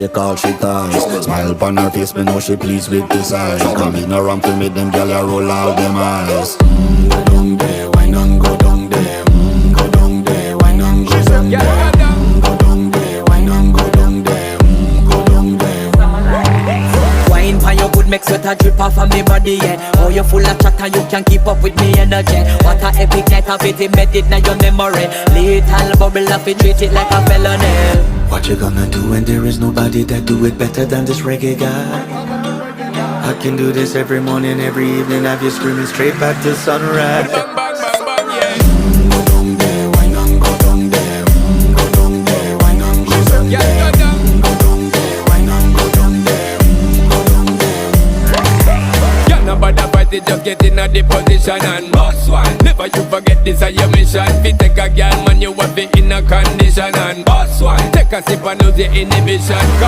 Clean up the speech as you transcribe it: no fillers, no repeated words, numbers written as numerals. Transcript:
They call she ties. Smile upon her face, me know she pleased with this eyes. Come in around to me, them gyal a roll out them eyes. Go down there, why not go down there? Go down there, why not go down there? Go down there, why not go down there? Go down there. Wine pan your good, make sweat a drip off of me body, yeah. Oh, you full of chat and you can keep up with me energy. What a epic night of it, made it now your memory. Little bubble of it, treat it like a felony. What you gonna do when there is nobody that do it better than this reggae guy? I can do this every morning, every evening, have you screaming straight back to sunrise. Go down there, why not go down there? Go down there, why not go down there? Go down there, why not go down there? Go down there. You're not bad about it, just get in a the position and boss one. Never you forget this is your mission. Fi take a girl, man, you have it in a condition and boss one. Take a sip and lose the inhibition. Come